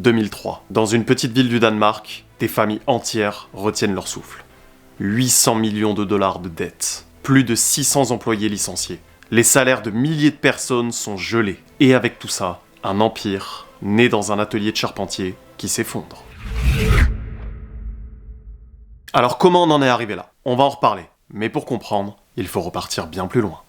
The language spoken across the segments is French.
2003. Dans une petite ville du Danemark, des familles entières retiennent leur souffle. 800 millions de dollars de dettes. Plus de 600 employés licenciés. Les salaires de milliers de personnes sont gelés. Et avec tout ça, un empire né dans un atelier de charpentier qui s'effondre. Alors comment on en est arrivé là? On va en reparler. Mais pour comprendre, il faut repartir bien plus loin.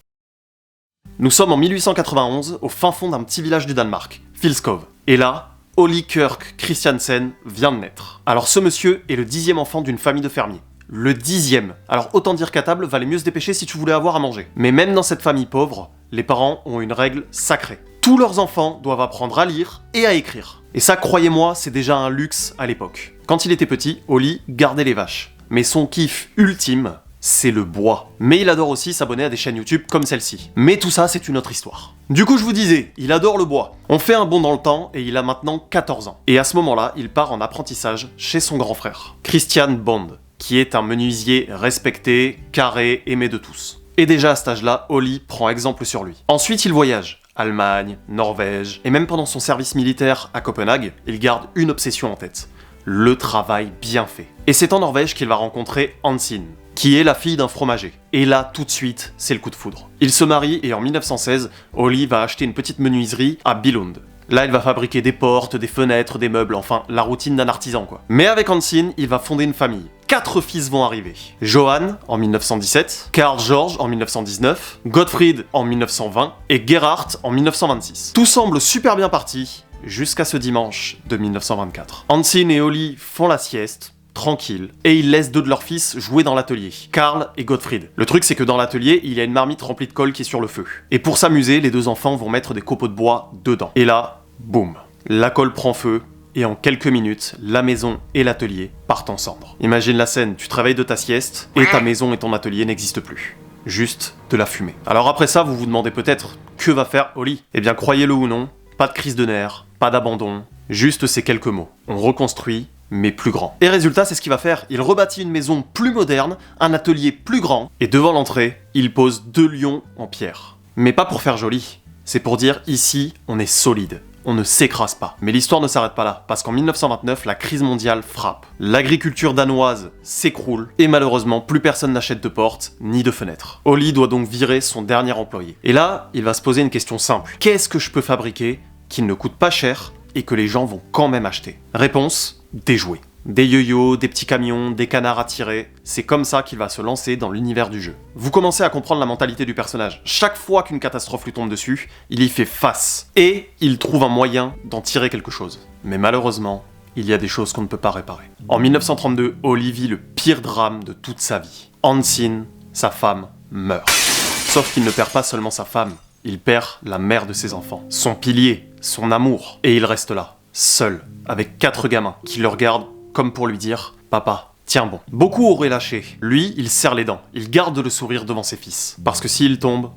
Nous sommes en 1891, au fin fond d'un petit village du Danemark, Filskov. Et là, Olli Kirk Christiansen vient de naître. Alors ce monsieur est le 10e enfant d'une famille de fermiers. Le 10e. Alors autant dire qu'à table, valait mieux se dépêcher si tu voulais avoir à manger. Mais même dans cette famille pauvre, les parents ont une règle sacrée. Tous leurs enfants doivent apprendre à lire et à écrire. Et ça, croyez-moi, c'est déjà un luxe à l'époque. Quand il était petit, Olli gardait les vaches. Mais son kiff ultime, c'est le bois. Mais il adore aussi s'abonner à des chaînes YouTube comme celle-ci. Mais tout ça, c'est une autre histoire. Du coup, je vous disais, il adore le bois. On fait un bond dans le temps et il a maintenant 14 ans. Et à ce moment-là, il part en apprentissage chez son grand frère, Christian Bond, qui est un menuisier respecté, carré, aimé de tous. Et déjà à cet âge-là, Olli prend exemple sur lui. Ensuite, il voyage. Allemagne, Norvège, et même pendant son service militaire à Copenhague, il garde une obsession en tête. Le travail bien fait. Et c'est en Norvège qu'il va rencontrer Hansine, qui est la fille d'un fromager. Et là, tout de suite, c'est le coup de foudre. Ils se marient et en 1916, Olli va acheter une petite menuiserie à Billund. Là, il va fabriquer des portes, des fenêtres, des meubles, enfin, la routine d'un artisan, quoi. Mais avec Hansine, il va fonder une famille. 4 fils vont arriver. Johan en 1917, Karl Georg en 1919, Gottfried en 1920 et Gerhard en 1926. Tout semble super bien parti, jusqu'à ce dimanche de 1924. Hansine et Olli font la sieste, tranquille, et ils laissent 2 de leurs fils jouer dans l'atelier, Karl et Gottfried. Le truc, c'est que dans l'atelier, il y a une marmite remplie de colle qui est sur le feu. Et pour s'amuser, les 2 enfants vont mettre des copeaux de bois dedans. Et là, boum, la colle prend feu, et en quelques minutes, la maison et l'atelier partent en cendres. Imagine la scène, tu te réveilles de ta sieste, et ta maison et ton atelier n'existent plus. Juste de la fumée. Alors après ça, vous vous demandez peut-être, que va faire Olli? Eh bien, croyez-le ou non, pas de crise de nerfs, pas d'abandon, juste ces quelques mots. On reconstruit, mais plus grand. Et résultat, c'est ce qu'il va faire. Il rebâtit une maison plus moderne, un atelier plus grand, et devant l'entrée, il pose 2 lions en pierre. Mais pas pour faire joli, c'est pour dire ici, on est solide. On ne s'écrase pas. Mais l'histoire ne s'arrête pas là, parce qu'en 1929, la crise mondiale frappe. L'agriculture danoise s'écroule, et malheureusement, plus personne n'achète de portes, ni de fenêtres. Olli doit donc virer son dernier employé. Et là, il va se poser une question simple. Qu'est-ce que je peux fabriquer qui ne coûte pas cher, et que les gens vont quand même acheter? Réponse, des jouets. Des yo-yo, des petits camions, des canards à tirer, c'est comme ça qu'il va se lancer dans l'univers du jeu. Vous commencez à comprendre la mentalité du personnage. Chaque fois qu'une catastrophe lui tombe dessus, il y fait face. Et il trouve un moyen d'en tirer quelque chose. Mais malheureusement, il y a des choses qu'on ne peut pas réparer. En 1932, Olli vit le pire drame de toute sa vie. Hansine, sa femme, meurt. Sauf qu'il ne perd pas seulement sa femme, il perd la mère de ses enfants, son pilier, son amour. Et il reste là, seul, avec 4 gamins, qui le regardent comme pour lui dire « Papa, tiens bon ». Beaucoup auraient lâché. Lui, il serre les dents. Il garde le sourire devant ses fils. Parce que s'il tombe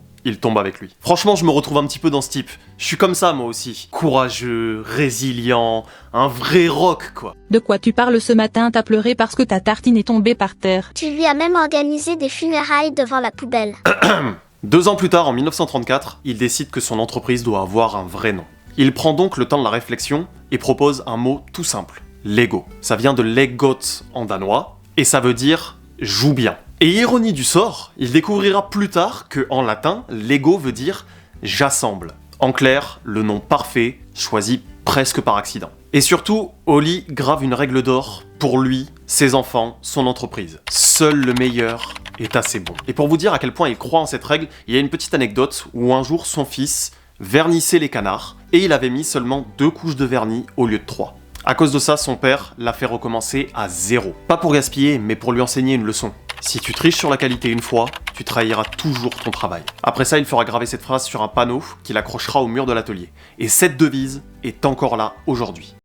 avec lui. Franchement, je me retrouve un petit peu dans ce type. Je suis comme ça, moi aussi. Courageux, résilient, un vrai rock, quoi. De quoi tu parles ce matin? T'as pleuré parce que ta tartine est tombée par terre. Tu lui as même organisé des funérailles devant la poubelle. 2 ans plus tard, en 1934, il décide que son entreprise doit avoir un vrai nom. Il prend donc le temps de la réflexion et propose un mot tout simple. Lego. Ça vient de Legot en danois, et ça veut dire « joue bien ». Et ironie du sort, il découvrira plus tard que en latin, Lego veut dire « j'assemble ». En clair, le nom parfait, choisi presque par accident. Et surtout, Olli grave une règle d'or pour lui, ses enfants, son entreprise. Seul le meilleur est assez bon. Et pour vous dire à quel point il croit en cette règle, il y a une petite anecdote où un jour son fils vernissait les canards, et il avait mis seulement 2 couches de vernis au lieu de 3. À cause de ça, son père l'a fait recommencer à 0. Pas pour gaspiller, mais pour lui enseigner une leçon. Si tu triches sur la qualité une fois, tu trahiras toujours ton travail. Après ça, il fera graver cette phrase sur un panneau qu'il accrochera au mur de l'atelier. Et cette devise est encore là aujourd'hui.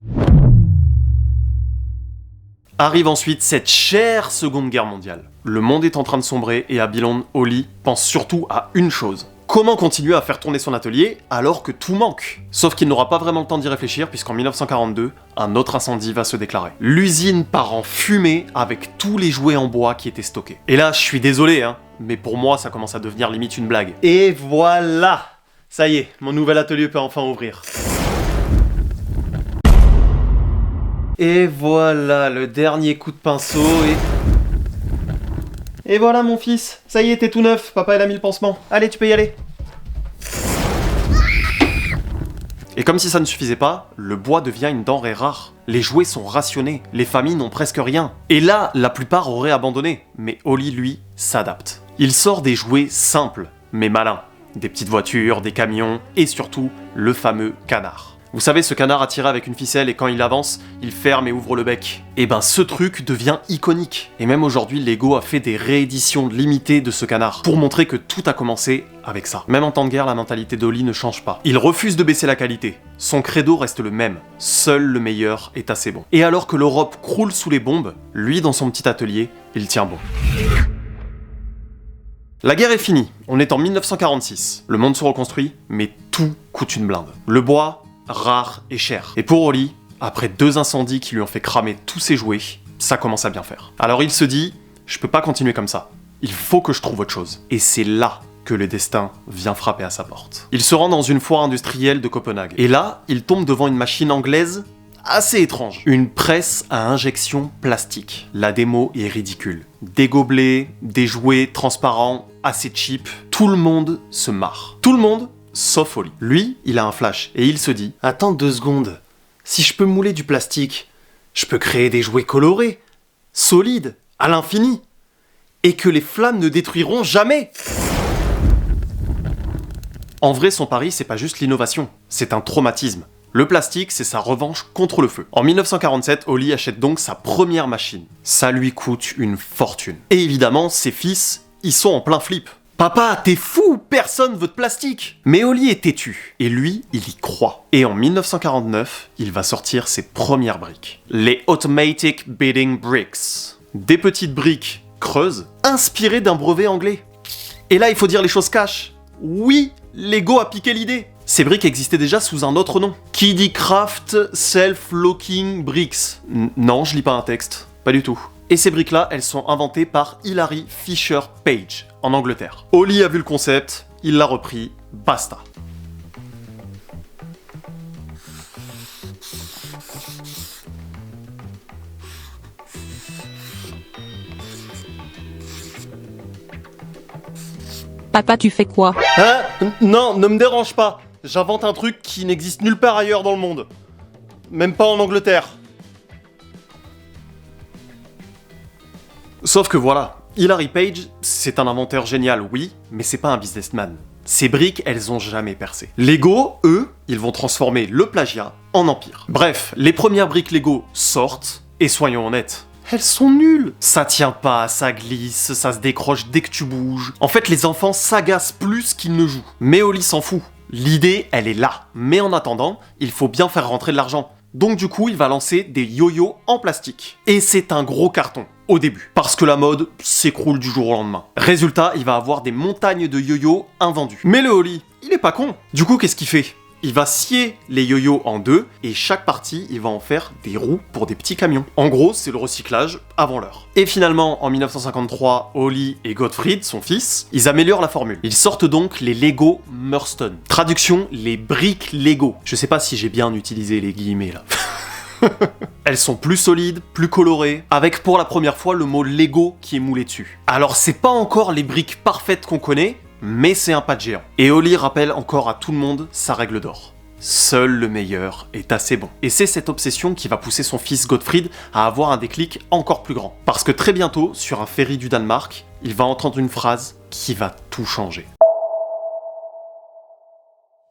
Arrive ensuite cette chère Seconde Guerre mondiale. Le monde est en train de sombrer et à Billund, Olli pense surtout à une chose. Comment continuer à faire tourner son atelier alors que tout manque? Sauf qu'il n'aura pas vraiment le temps d'y réfléchir puisqu'en 1942, un autre incendie va se déclarer. L'usine part en fumée avec tous les jouets en bois qui étaient stockés. Et là, je suis désolé, mais pour moi, ça commence à devenir limite une blague. Et voilà! Ça y est, mon nouvel atelier peut enfin ouvrir. Et voilà, le dernier coup de pinceau et voilà mon fils, ça y est, t'es tout neuf, papa il a mis le pansement. Allez, tu peux y aller. Et comme si ça ne suffisait pas, le bois devient une denrée rare. Les jouets sont rationnés, les familles n'ont presque rien. Et là, la plupart auraient abandonné, mais Oli, lui, s'adapte. Il sort des jouets simples, mais malins. Des petites voitures, des camions, et surtout, le fameux canard. Vous savez, ce canard attiré avec une ficelle et quand il avance, il ferme et ouvre le bec. Et ben ce truc devient iconique. Et même aujourd'hui, Lego a fait des rééditions limitées de ce canard, pour montrer que tout a commencé avec ça. Même en temps de guerre, la mentalité d'Oli ne change pas. Il refuse de baisser la qualité. Son credo reste le même. Seul le meilleur est assez bon. Et alors que l'Europe croule sous les bombes, lui dans son petit atelier, il tient bon. La guerre est finie, on est en 1946. Le monde se reconstruit, mais tout coûte une blinde. Le bois, rare et cher. Et pour Oli, après 2 incendies qui lui ont fait cramer tous ses jouets, ça commence à bien faire. Alors il se dit, je peux pas continuer comme ça. Il faut que je trouve autre chose. Et c'est là que le destin vient frapper à sa porte. Il se rend dans une foire industrielle de Copenhague. Et là, il tombe devant une machine anglaise assez étrange. Une presse à injection plastique. La démo est ridicule. Des gobelets, des jouets transparents, assez cheap. Tout le monde se marre. Tout le monde sauf Oli. Lui, il a un flash et il se dit « Attends 2 secondes, si je peux mouler du plastique, je peux créer des jouets colorés, solides, à l'infini, et que les flammes ne détruiront jamais !» En vrai, son pari, c'est pas juste l'innovation, c'est un traumatisme. Le plastique, c'est sa revanche contre le feu. En 1947, Oli achète donc sa première machine. Ça lui coûte une fortune. Et évidemment, ses fils, ils sont en plein flip. Papa, t'es fou, personne veut de plastique. Mais Oli est têtu, et lui, il y croit. Et en 1949, il va sortir ses premières briques. Les Automatic Bedding Bricks. Des petites briques creuses, inspirées d'un brevet anglais. Et là, il faut dire les choses cash. Oui, Lego a piqué l'idée. Ces briques existaient déjà sous un autre nom. Qui dit Craft Self-Locking Bricks. Non, je lis pas un texte. Pas du tout. Et ces briques-là, elles sont inventées par Hilary Fisher Page, en Angleterre. Oli a vu le concept, il l'a repris, basta. Papa, tu fais quoi? Hein? Non, ne me dérange pas. J'invente un truc qui n'existe nulle part ailleurs dans le monde. Même pas en Angleterre. Sauf que voilà, Hilary Page, c'est un inventeur génial, oui, mais c'est pas un businessman. Ces briques, elles ont jamais percé. Lego, eux, ils vont transformer le plagiat en empire. Bref, les premières briques Lego sortent, et soyons honnêtes, elles sont nulles. Ça tient pas, ça glisse, ça se décroche dès que tu bouges. En fait, les enfants s'agacent plus qu'ils ne jouent. Mais Oli s'en fout. L'idée, elle est là. Mais en attendant, il faut bien faire rentrer de l'argent. Donc du coup, il va lancer des yo-yo en plastique. Et c'est un gros carton, au début. Parce que la mode s'écroule du jour au lendemain. Résultat, il va avoir des montagnes de yo-yo invendus. Mais le Oli, il est pas con. Du coup, qu'est-ce qu'il fait ? Il va scier les yo-yo en 2, et chaque partie, il va en faire des roues pour des petits camions. En gros, c'est le recyclage avant l'heure. Et finalement, en 1953, Oli et Gottfried, son fils, ils améliorent la formule. Ils sortent donc les Lego Murston. Traduction, les briques Lego. Je sais pas si j'ai bien utilisé les guillemets là. Elles sont plus solides, plus colorées, avec pour la première fois le mot Lego qui est moulé dessus. Alors c'est pas encore les briques parfaites qu'on connaît, mais c'est un pas de géant. Et Oli rappelle encore à tout le monde sa règle d'or. Seul le meilleur est assez bon. Et c'est cette obsession qui va pousser son fils Gottfried à avoir un déclic encore plus grand. Parce que très bientôt, sur un ferry du Danemark, il va entendre une phrase qui va tout changer.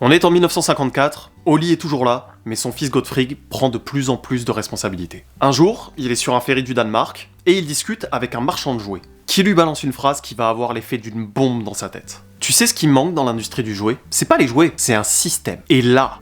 On est en 1954, Oli est toujours là, mais son fils Gottfried prend de plus en plus de responsabilités. Un jour, il est sur un ferry du Danemark, et il discute avec un marchand de jouets, qui lui balance une phrase qui va avoir l'effet d'une bombe dans sa tête. Tu sais ce qui manque dans l'industrie du jouet ? C'est pas les jouets, c'est un système. Et là,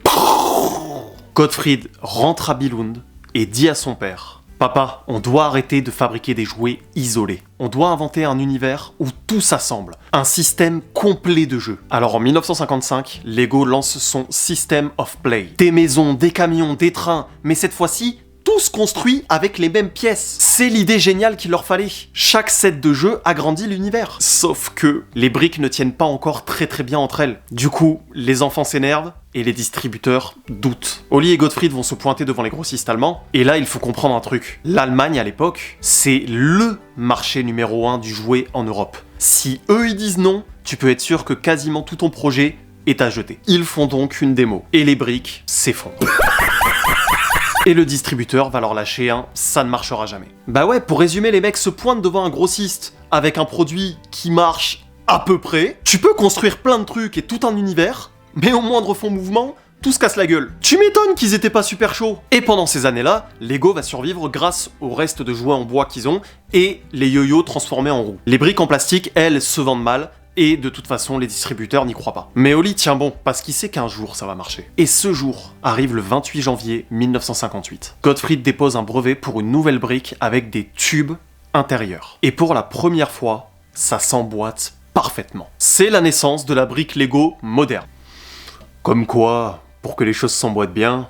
Gottfried rentre à Billund et dit à son père « Papa, on doit arrêter de fabriquer des jouets isolés. On doit inventer un univers où tout s'assemble. Un système complet de jeux. » Alors en 1955, Lego lance son System of Play. Des maisons, des camions, des trains, mais cette fois-ci, tous construits avec les mêmes pièces. C'est l'idée géniale qu'il leur fallait. Chaque set de jeu agrandit l'univers. Sauf que les briques ne tiennent pas encore très bien entre elles. Du coup, les enfants s'énervent et les distributeurs doutent. Oli et Gottfried vont se pointer devant les grossistes allemands, et là il faut comprendre un truc. L'Allemagne à l'époque, c'est LE marché numéro 1 du jouet en Europe. Si eux ils disent non, tu peux être sûr que quasiment tout ton projet est à jeter. Ils font donc une démo, et les briques s'effondrent. Et le distributeur va leur lâcher un « ça ne marchera jamais ». Bah ouais, pour résumer, les mecs se pointent devant un grossiste avec un produit qui marche à peu près. Tu peux construire plein de trucs et tout un univers, mais au moindre fond mouvement, tout se casse la gueule. Tu m'étonnes qu'ils étaient pas super chauds. Et pendant ces années-là, Lego va survivre grâce au reste de jouets en bois qu'ils ont et les yo-yo transformés en roues. Les briques en plastique, elles, se vendent mal, et de toute façon, les distributeurs n'y croient pas. Mais Oli tient bon, parce qu'il sait qu'un jour ça va marcher. Et ce jour arrive le 28 janvier 1958. Gottfried dépose un brevet pour une nouvelle brique avec des tubes intérieurs. Et pour la première fois, ça s'emboîte parfaitement. C'est la naissance de la brique Lego moderne. Comme quoi, pour que les choses s'emboîtent bien,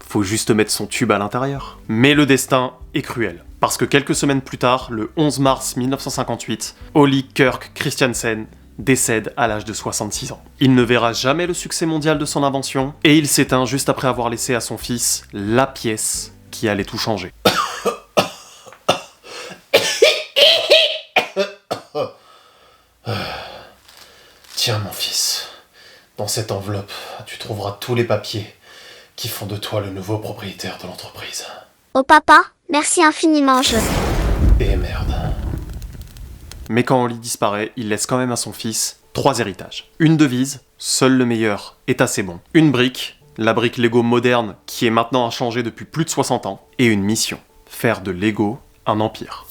faut juste mettre son tube à l'intérieur. Mais le destin est cruel. Parce que quelques semaines plus tard, le 11 mars 1958, Oli Kirk Christiansen décède à l'âge de 66 ans. Il ne verra jamais le succès mondial de son invention, et il s'éteint juste après avoir laissé à son fils la pièce qui allait tout changer. Tiens mon fils, dans cette enveloppe, tu trouveras tous les papiers qui font de toi le nouveau propriétaire de l'entreprise. Oh papa, merci infiniment, Et merde. Mais quand Oli disparaît, il laisse quand même à son fils 3 héritages. Une devise, seul le meilleur est assez bon. Une brique, la brique Lego moderne qui est maintenant inchangée depuis plus de 60 ans. Et une mission, faire de Lego un empire.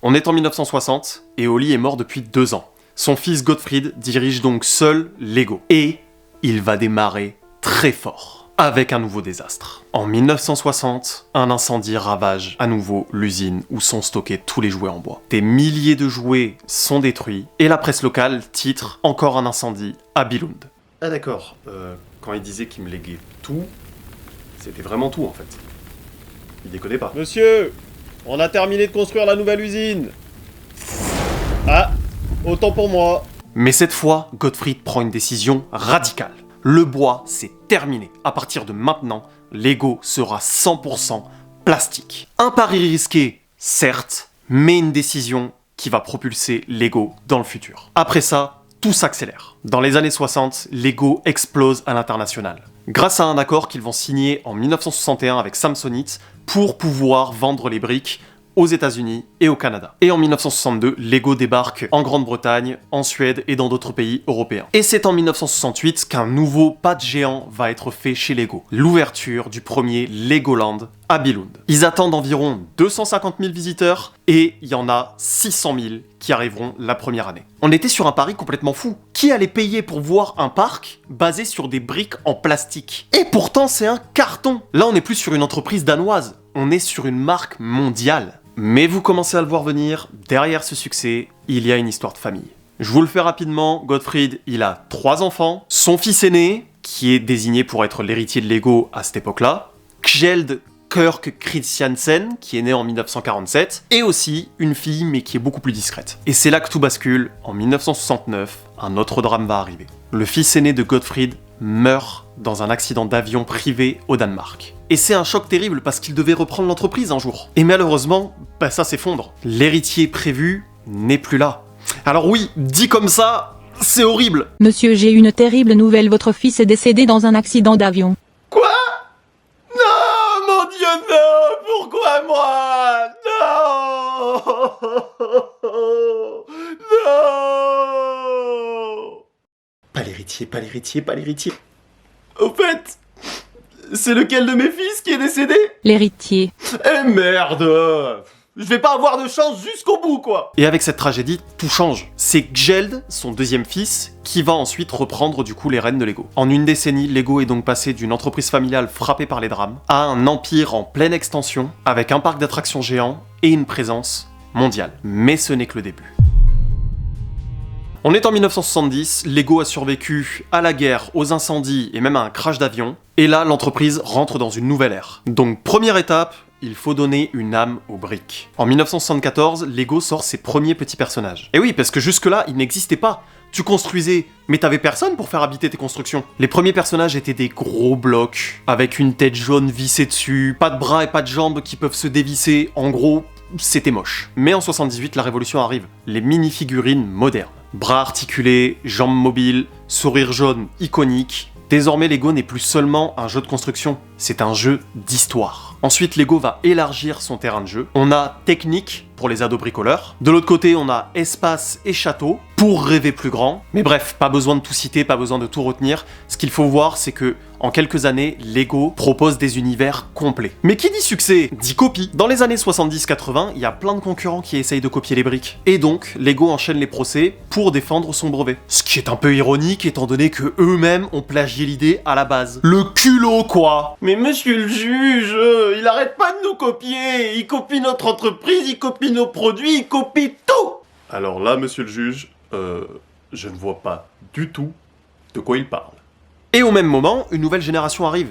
On est en 1960 et Oli est mort depuis 2 ans. Son fils Gottfried dirige donc seul Lego. Et il va démarrer très fort. Avec un nouveau désastre. En 1960, un incendie ravage à nouveau l'usine où sont stockés tous les jouets en bois. Des milliers de jouets sont détruits et la presse locale titre « Encore un incendie à Billund ». Ah d'accord, quand il disait qu'il me léguait tout, c'était vraiment tout en fait. Il déconnait pas. Monsieur, on a terminé de construire la nouvelle usine. Ah, autant pour moi. Mais cette fois, Gottfried prend une décision radicale. Le bois, c'est terminé. À partir de maintenant, Lego sera 100% plastique. Un pari risqué, certes, mais une décision qui va propulser Lego dans le futur. Après ça, tout s'accélère. Dans les années 60, Lego explose à l'international. Grâce à un accord qu'ils vont signer en 1961 avec Samsonite pour pouvoir vendre les briques aux États-Unis et au Canada. Et en 1962, Lego débarque en Grande-Bretagne, en Suède et dans d'autres pays européens. Et c'est en 1968 qu'un nouveau pas de géant va être fait chez Lego. L'ouverture du premier Legoland à Billund. Ils attendent environ 250 000 visiteurs et il y en a 600 000 qui arriveront la première année. On était sur un pari complètement fou. Qui allait payer pour voir un parc basé sur des briques en plastique? Et pourtant c'est un carton. Là on n'est plus sur une entreprise danoise, on est sur une marque mondiale. Mais vous commencez à le voir venir, derrière ce succès, il y a une histoire de famille. Je vous le fais rapidement, Gottfried, il a 3 enfants. Son fils aîné, qui est désigné pour être l'héritier de Lego à cette époque-là, Kjeld Kirk Christiansen, qui est né en 1947, et aussi une fille, mais qui est beaucoup plus discrète. Et c'est là que tout bascule. En 1969, un autre drame va arriver. Le fils aîné de Gottfried meurt dans un accident d'avion privé au Danemark. Et c'est un choc terrible parce qu'il devait reprendre l'entreprise un jour. Et malheureusement, ça s'effondre. L'héritier prévu n'est plus là. Alors oui, dit comme ça, c'est horrible. Monsieur, j'ai une terrible nouvelle, votre fils est décédé dans un accident d'avion. Quoi? Non, mon Dieu, non! Pourquoi moi? Non! Non! Pas l'héritier, pas l'héritier, pas l'héritier. Au fait, c'est lequel de mes fils qui est décédé? L'héritier. Eh merde! Je vais pas avoir de chance jusqu'au bout, quoi! Et avec cette tragédie, tout change. C'est Kjeld, son deuxième fils, qui va ensuite reprendre du coup les rênes de Lego. En une décennie, Lego est donc passé d'une entreprise familiale frappée par les drames à un empire en pleine extension, avec un parc d'attractions géant et une présence mondiale. Mais ce n'est que le début. On est en 1970, Lego a survécu à la guerre, aux incendies et même à un crash d'avion. Et là, l'entreprise rentre dans une nouvelle ère. Donc première étape, il faut donner une âme aux briques. En 1974, Lego sort ses premiers petits personnages. Et oui, parce que jusque-là, ils n'existaient pas. Tu construisais, mais t'avais personne pour faire habiter tes constructions. Les premiers personnages étaient des gros blocs, avec une tête jaune vissée dessus, pas de bras et pas de jambes qui peuvent se dévisser, en gros, c'était moche. Mais en 78, la révolution arrive. Les mini-figurines modernes. Bras articulés, jambes mobiles, sourire jaune iconique. Désormais, Lego n'est plus seulement un jeu de construction, c'est un jeu d'histoire. Ensuite, Lego va élargir son terrain de jeu. On a technique pour les ados bricoleurs. De l'autre côté, on a espace et château pour rêver plus grand. Mais bref, pas besoin de tout citer, pas besoin de tout retenir. Ce qu'il faut voir, c'est que en quelques années, Lego propose des univers complets. Mais qui dit succès, dit copie. Dans les années 70-80, il y a plein de concurrents qui essayent de copier les briques. Et donc, Lego enchaîne les procès pour défendre son brevet. Ce qui est un peu ironique, étant donné que eux-mêmes ont plagié l'idée à la base. Le culot, quoi. Mais monsieur le juge, il arrête pas de nous copier. Il copie notre entreprise, il copie nos produits, il copie tout. Alors là, monsieur le juge, je ne vois pas du tout de quoi il parle. Et au même moment, une nouvelle génération arrive.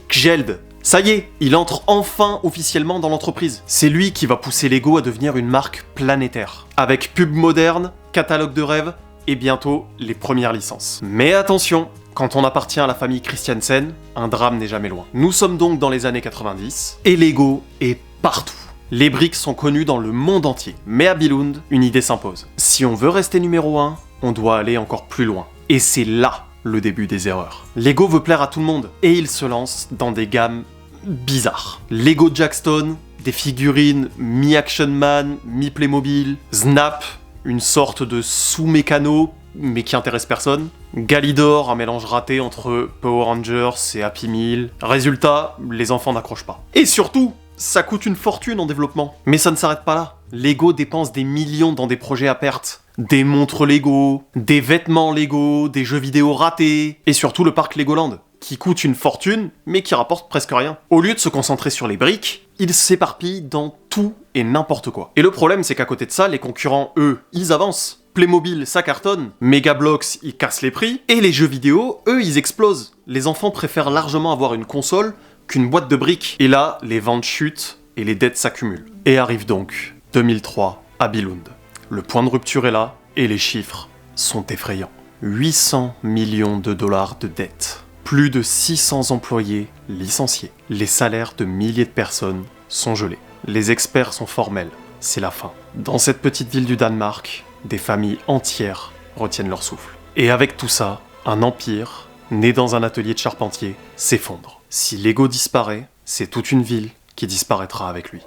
Gjeld. Ça y est, il entre enfin officiellement dans l'entreprise. C'est lui qui va pousser Lego à devenir une marque planétaire. Avec pub moderne, catalogue de rêves, et bientôt les premières licences. Mais attention, quand on appartient à la famille Christiansen, un drame n'est jamais loin. Nous sommes donc dans les années 90, et Lego est partout. Les briques sont connues dans le monde entier. Mais à Billund, une idée s'impose. Si on veut rester numéro 1, on doit aller encore plus loin. Et c'est là le début des erreurs. Lego veut plaire à tout le monde, et il se lance dans des gammes bizarres. Lego Jackstone, des figurines mi-Action Man, mi-Playmobil, Snap, une sorte de sous-mécano, mais qui intéresse personne. Galidor, un mélange raté entre Power Rangers et Happy Meal. Résultat, les enfants n'accrochent pas. Et surtout, ça coûte une fortune en développement. Mais ça ne s'arrête pas là. Lego dépense des millions dans des projets à perte. Des montres Lego, des vêtements Lego, des jeux vidéo ratés, et surtout le parc Legoland, qui coûte une fortune, mais qui rapporte presque rien. Au lieu de se concentrer sur les briques, il s'éparpille dans tout et n'importe quoi. Et le problème, c'est qu'à côté de ça, les concurrents, eux, ils avancent. Playmobil, ça cartonne, Megablox, ils cassent les prix, et les jeux vidéo, eux, ils explosent. Les enfants préfèrent largement avoir une console qu'une boîte de briques. Et là, les ventes chutent et les dettes s'accumulent. Et arrive donc 2003 à Billund. Le point de rupture est là, et les chiffres sont effrayants. 800 millions de dollars de dettes. Plus de 600 employés licenciés. Les salaires de milliers de personnes sont gelés. Les experts sont formels. C'est la fin. Dans cette petite ville du Danemark, des familles entières retiennent leur souffle. Et avec tout ça, un empire, né dans un atelier de charpentier, s'effondre. Si Lego disparaît, c'est toute une ville qui disparaîtra avec lui.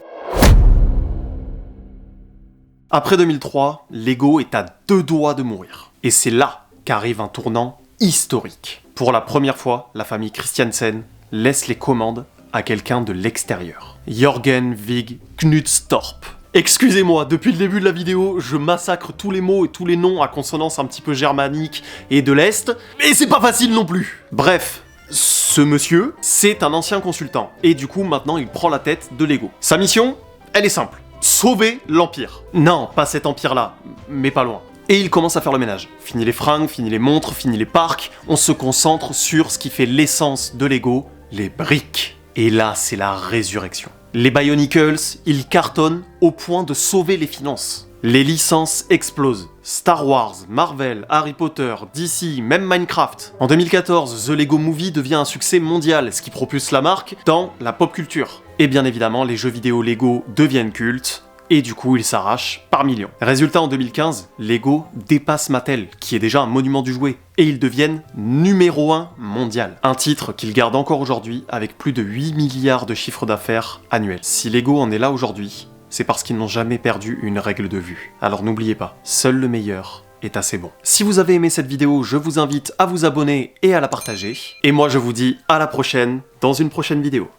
Après 2003, Lego est à 2 doigts de mourir. Et c'est là qu'arrive un tournant historique. Pour la première fois, la famille Christiansen laisse les commandes à quelqu'un de l'extérieur. Jørgen Vig Knudstorp. Excusez-moi, depuis le début de la vidéo, je massacre tous les mots et tous les noms à consonance un petit peu germanique et de l'Est, mais c'est pas facile non plus. Bref, ce monsieur, c'est un ancien consultant, et du coup maintenant il prend la tête de Lego. Sa mission, elle est simple. Sauver l'Empire. Non, pas cet empire-là, mais pas loin. Et il commence à faire le ménage. Fini les fringues, fini les montres, fini les parcs, on se concentre sur ce qui fait l'essence de Lego, les briques. Et là, c'est la résurrection. Les Bionicles, ils cartonnent au point de sauver les finances. Les licences explosent. Star Wars, Marvel, Harry Potter, DC, même Minecraft. En 2014, The Lego Movie devient un succès mondial, ce qui propulse la marque dans la pop culture. Et bien évidemment, les jeux vidéo Lego deviennent cultes, et du coup, ils s'arrachent par millions. Résultat, en 2015, Lego dépasse Mattel, qui est déjà un monument du jouet, et ils deviennent numéro 1 mondial. Un titre qu'ils gardent encore aujourd'hui, avec plus de 8 milliards de chiffre d'affaires annuel. Si Lego en est là aujourd'hui, c'est parce qu'ils n'ont jamais perdu une règle de vue. Alors n'oubliez pas, seul le meilleur est assez bon. Si vous avez aimé cette vidéo, je vous invite à vous abonner et à la partager. Et moi je vous dis à la prochaine, dans une prochaine vidéo.